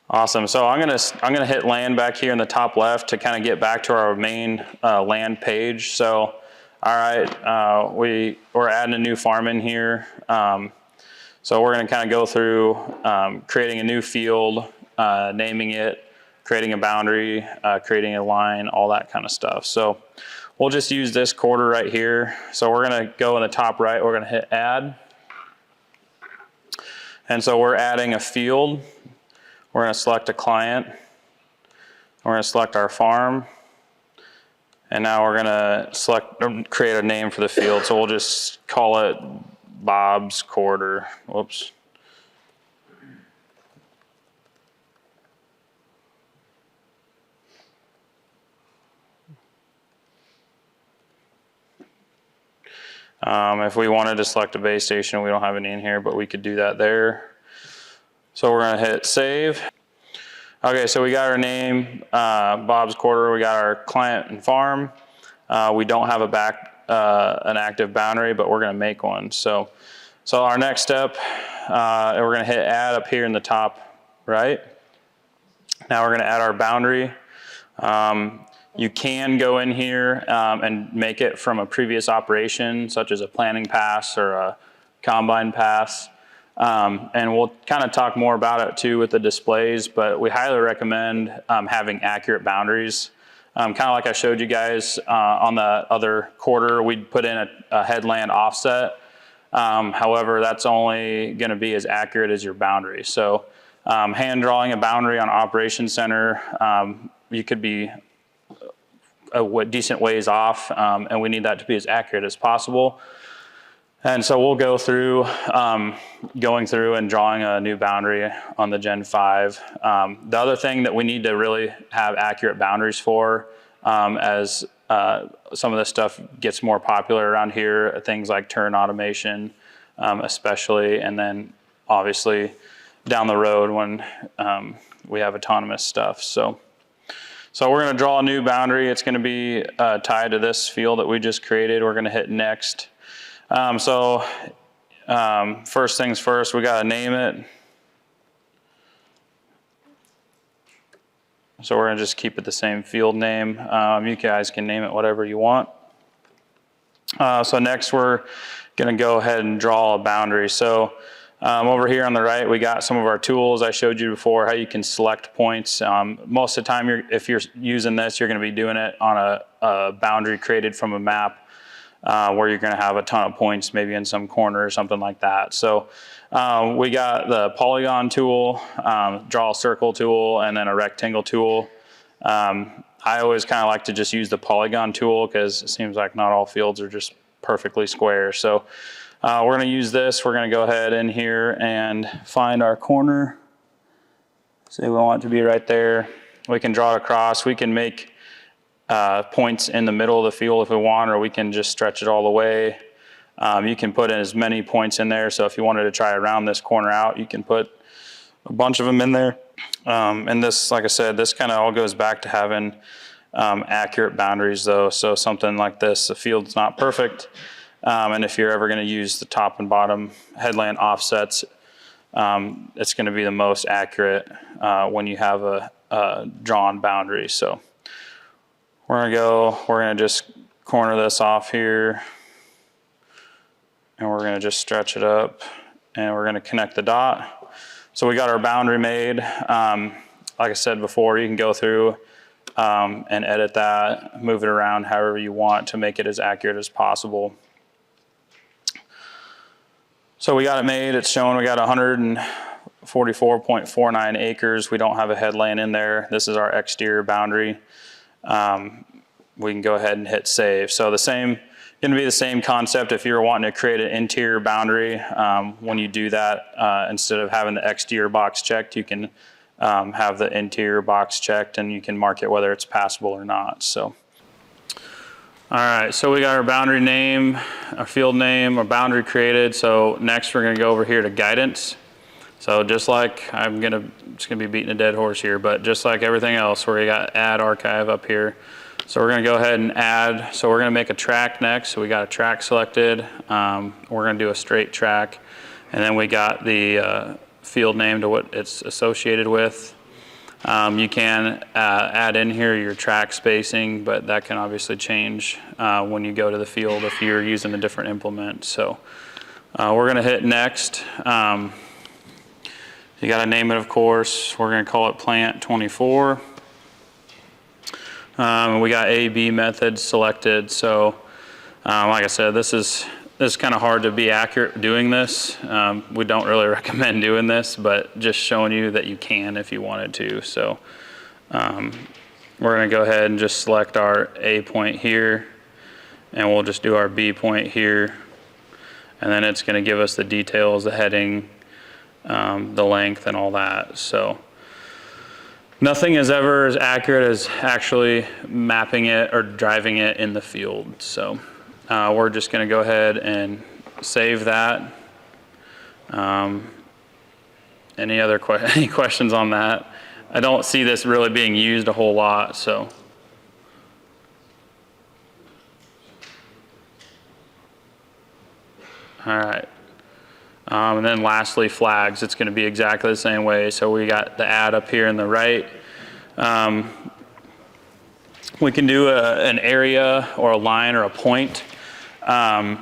Awesome. So I'm gonna hit land back here in the top left to kind of get back to our main land page. So, all right, we're adding a new farm in here. So we're gonna kind of go through creating a new field, naming it, creating a boundary, creating a line, all that kind of stuff. So we'll just use this quarter right here. So we're gonna go in the top right, we're gonna hit add. And so we're adding a field. We're going to select a client. We're going to select our farm. And now we're going to create a name for the field. So we'll just call it Bob's Quarter. Whoops. If we wanted to select a base station, we don't have any in here, but we could do that there. So we're going to hit save. Okay, so we got our name, Bob's Quarter. We got our client and farm. We don't have an active boundary, but we're going to make one. So our next step, we're going to hit add up here in the top right. Now we're going to add our boundary. You can go in here and make it from a previous operation, such as a planting pass or a combine pass. And we'll kind of talk more about it too with the displays, but we highly recommend having accurate boundaries. Kind of like I showed you guys on the other quarter, we'd put in a headland offset. However, that's only going to be as accurate as your boundary. So hand drawing a boundary on Operations Center, you could be a decent ways off, and we need that to be as accurate as possible. And so we'll go through, going through and drawing a new boundary on the Gen 5. The other thing that we need to really have accurate boundaries for, as some of this stuff gets more popular around here, things like turn automation, especially, and then obviously down the road when we have autonomous stuff. So we're going to draw a new boundary. It's going to be tied to this field that we just created. We're going to hit next. First things first, we got to name it. So we're going to just keep it the same field name. You guys can name it whatever you want. So next we're going to go ahead and draw a boundary. So over here on the right, we got some of our tools. I showed you before how you can select points. Most of the time, if you're using this, you're going to be doing it on a boundary created from a map. Where you're going to have a ton of points, maybe in some corner or something like that. So we got the polygon tool, draw a circle tool, and then a rectangle tool. I always kind of like to just use the polygon tool because it seems like not all fields are just perfectly square. So we're going to use this. We're going to go ahead in here and find our corner. Say we want it to be right there. We can draw it across. We can make points in the middle of the field if we want, or we can just stretch it all the way. You can put in as many points in there. So if you wanted to try to round this corner out, you can put a bunch of them in there. And this, like I said, this kind of all goes back to having accurate boundaries though. So something like this, the field's not perfect. And if you're ever going to use the top and bottom headland offsets, it's going to be the most accurate when you have a drawn boundary. So we're going to just corner this off here, and we're going to just stretch it up, and we're going to connect the dot. So we got our boundary made. Like I said before, you can go through and edit that, move it around however you want to make it as accurate as possible. So we got it made. It's showing we got 144.49 acres. We don't have a headland in there. This is our exterior boundary. We can go ahead and hit save. So going to be the same concept if you're wanting to create an interior boundary. When you do that, instead of having the exterior box checked, you can have the interior box checked, and you can mark it whether it's passable or not. So, all right, so we got our boundary name, our field name, our boundary created. So next we're going to go over here to guidance. So just like, just gonna be beating a dead horse here, but just like everything else, where you got add archive up here. So we're gonna go ahead and add, so we're gonna make a track next. So we got a track selected. We're gonna do a straight track. And then we got the field name to what it's associated with. You can add in here your track spacing, but that can obviously change when you go to the field if you're using a different implement. So we're going to hit next. You got to name it, of course. We're going to call it plant 24. We got A/B methods selected. So like I said, this is kind of hard to be accurate doing this. We don't really recommend doing this, but just showing you that you can if you wanted to. So we're going to go ahead and just select our A point here, and we'll just do our B point here. And then it's going to give us the details, the heading, the length, and all that. So nothing is ever as accurate as actually mapping it or driving it in the field. So we're just going to go ahead and save that. Any questions on that? I don't see this really being used a whole lot, so. All right. And then lastly, flags. It's going to be exactly the same way. So we got the add up here in the right. We can do an area or a line or a point.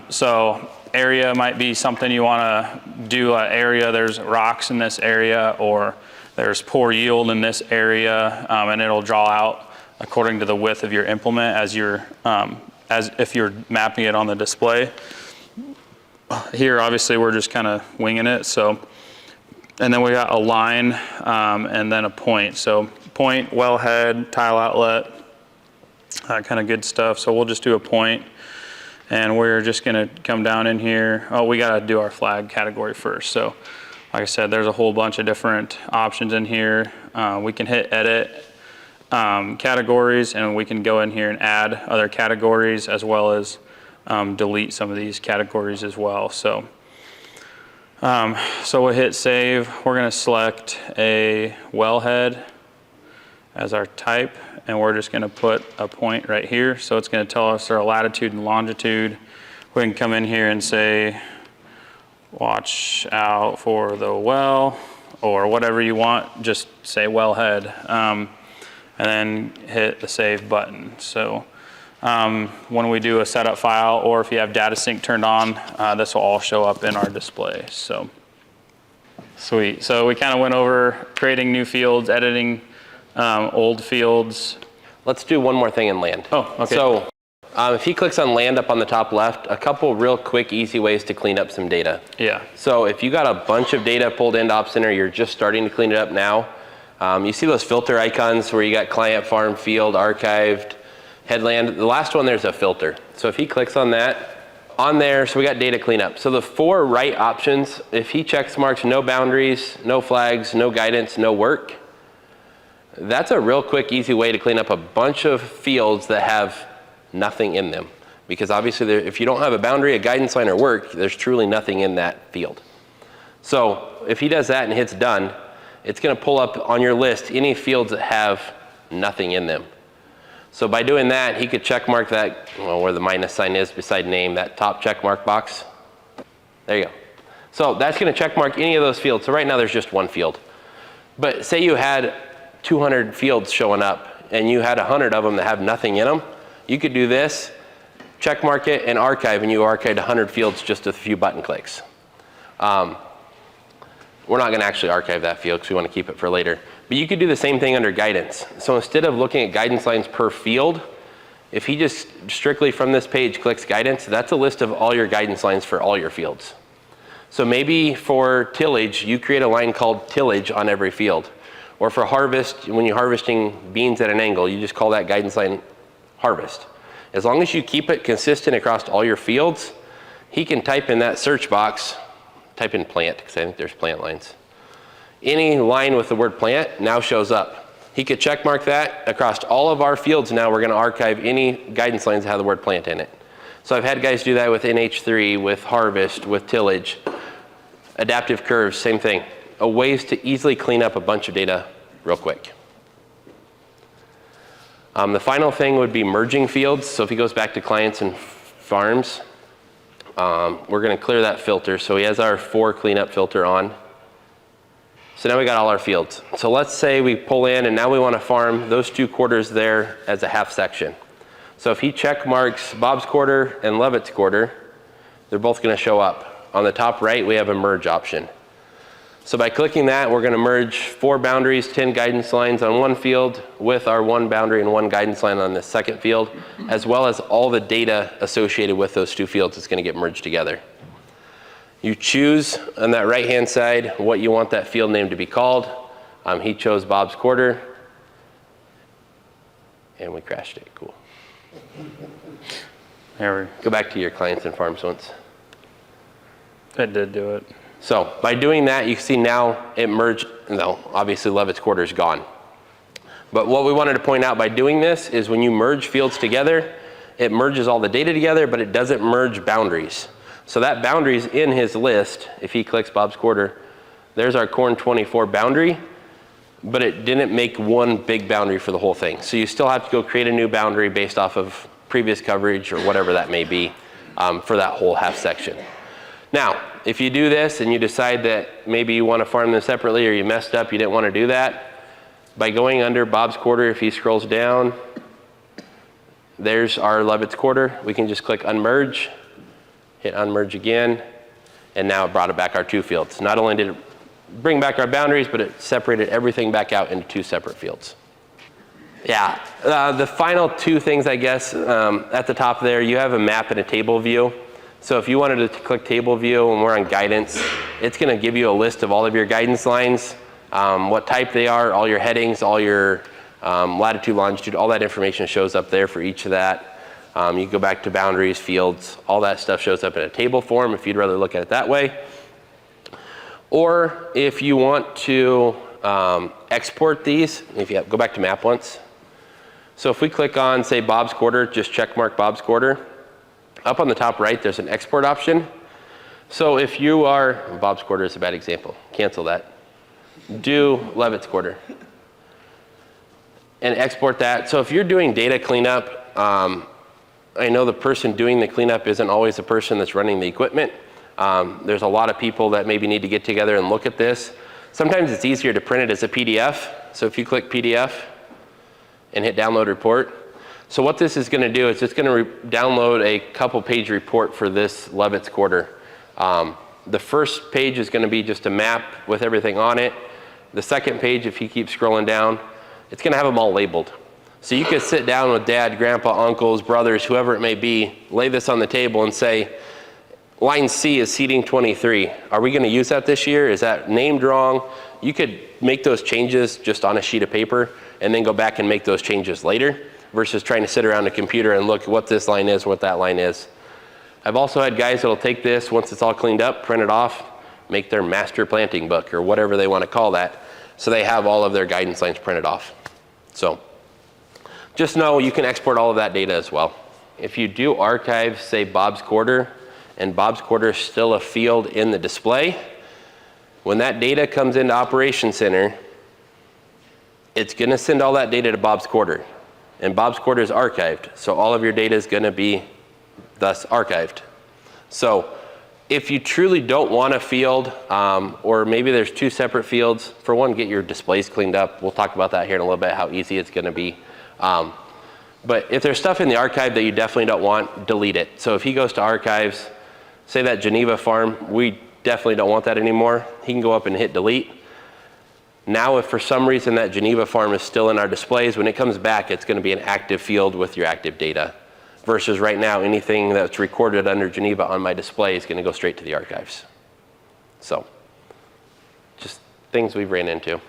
So area might be something you want to do an area, there's rocks in this area, or there's poor yield in this area, and it'll draw out according to the width of your implement as if you're mapping it on the display. Here, obviously, we're just kind of winging it. So, and then we got a line and then a point. So point, wellhead, tile outlet, that kind of good stuff. So we'll just do a point, and we're just going to come down in here. Oh, we got to do our flag category first. So like I said, there's a whole bunch of different options in here. We can hit edit categories, and we can go in here and add other categories as well as delete some of these categories as well. So we'll hit save. We're going to select a wellhead as our type, and we're just going to put a point right here. So it's going to tell us our latitude and longitude. We can come in here and say, watch out for the well, or whatever you want, just say wellhead, and then hit the save button. So when we do a setup file, or if you have data sync turned on, this will all show up in our display. So sweet. So we kind of went over creating new fields, editing old fields. Let's do one more thing in land. Oh, okay. So if he clicks on land up on the top left, a couple real quick, easy ways to clean up some data. Yeah. So if you got a bunch of data pulled into Op Center, you're just starting to clean it up now. You see those filter icons where you got client, farm, field, archived, headland. The last one there's a filter. So if he clicks on that, on there, so we got data cleanup. So the 4 right options, if he checks marks no boundaries, no flags, no guidance, no work, that's a real quick, easy way to clean up a bunch of fields that have nothing in them. Because obviously if you don't have a boundary, a guidance line, or work, there's truly nothing in that field. So if he does that and hits done, it's going to pull up on your list any fields that have nothing in them. So by doing that, he could check mark that, well, where the minus sign is beside name, that top check mark box. There you go. So that's going to check mark any of those fields. So right now there's just one field. But say you had 200 fields showing up and you had 100 of them that have nothing in them, you could do this, check mark it, and archive, and you archived 100 fields just with a few button clicks. We're not going to actually archive that field because we want to keep it for later. But you could do the same thing under guidance. So instead of looking at guidance lines per field, if he just strictly from this page clicks guidance, that's a list of all your guidance lines for all your fields. So maybe for tillage, you create a line called tillage on every field. Or for harvest, when you're harvesting beans at an angle, you just call that guidance line harvest. As long as you keep it consistent across all your fields, he can type in that search box, type in plant, because I think there's plant lines. Any line with the word plant now shows up. He could check mark that across all of our fields. Now we're going to archive any guidance lines that have the word plant in it. So I've had guys do that with NH3, with harvest, with tillage, adaptive curves, same thing. Ways to easily clean up a bunch of data real quick. The final thing would be merging fields. So if he goes back to clients and farms, we're going to clear that filter. So he has our for cleanup filter on. So now we got all our fields. So let's say we pull in and now we want to farm those 2 quarters there as a half section. So if he check marks Bob's quarter and Levitt's quarter, they're both going to show up. On the top right, we have a merge option. So by clicking that, we're going to merge 4 boundaries, 10 guidance lines on one field with our 1 boundary and 1 guidance line on the second field, as well as all the data associated with those 2 fields is going to get merged together. You choose on that right-hand side what you want that field name to be called. He chose Bob's quarter, and we crashed it. Cool. There we Go back to your clients and farms once. It did do it. So by doing that, you can see now it merged. No, obviously Levitt's quarter is gone. But what we wanted to point out by doing this is when you merge fields together, it merges all the data together, but it doesn't merge boundaries. So that boundary is in his list. If he clicks Bob's quarter, there's our corn 24 boundary, but it didn't make one big boundary for the whole thing. So you still have to go create a new boundary based off of previous coverage or whatever that may be for that whole half section. Now, if you do this and you decide that maybe you want to farm them separately or you messed up, you didn't want to do that, by going under Bob's quarter, if he scrolls down, there's our Levitt's quarter. We can just click unmerge, hit unmerge again, and now it brought it back our 2 fields. Not only did it bring back our boundaries, but it separated everything back out into 2 separate fields. Yeah, the final 2 things, I guess, at the top there, you have a map and a table view. So if you wanted to click table view and we're on guidance, it's going to give you a list of all of your guidance lines, what type they are, all your headings, all your latitude, longitude, all that information shows up there for each of that. You go back to boundaries, fields, all that stuff shows up in a table form if you'd rather look at it that way. Or if you want to export these, if you go back to map once. So if we click on, say, Bob's quarter, just check mark Bob's quarter. Up on the top right, there's an export option. So if you are, Bob's quarter is a bad example, cancel that. Do Levitt's quarter and export that. So if you're doing data cleanup, I know the person doing the cleanup isn't always the person that's running the equipment. There's a lot of people that maybe need to get together and look at this. Sometimes it's easier to print it as a PDF. So if you click PDF and hit download report, so what this is going to do is it's going to download a couple page report for this Levitt's quarter. The first page is going to be just a map with everything on it. The second page, if you keep scrolling down, it's going to have them all labeled. So you could sit down with dad, grandpa, uncles, brothers, whoever it may be, lay this on the table and say, line C is seeding 23. Are we going to use that this year? Is that named wrong? You could make those changes just on a sheet of paper and then go back and make those changes later, versus trying to sit around a computer and look at what this line is, what that line is. I've also had guys that'll take this, once it's all cleaned up, print it off, make their master planting book or whatever they want to call that. So they have all of their guidance lines printed off. So just know you can export all of that data as well. If you do archive, say, Bob's quarter, and Bob's quarter is still a field in the display, when that data comes into Operations Center, it's going to send all that data to Bob's quarter. And Bob's quarter is archived, so all of your data is going to be thus archived. So if you truly don't want a field, or maybe there's 2 separate fields, for one, get your displays cleaned up. We'll talk about that here in a little bit, how easy it's going to be. But if there's stuff in the archive that you definitely don't want, delete it. So if he goes to archives, say that Geneva farm, we definitely don't want that anymore. He can go up and hit delete. Now, if for some reason that Geneva farm is still in our displays, when it comes back, it's going to be an active field with your active data. Versus right now, anything that's recorded under Geneva on my display is going to go straight to the archives. So, just things we've ran into.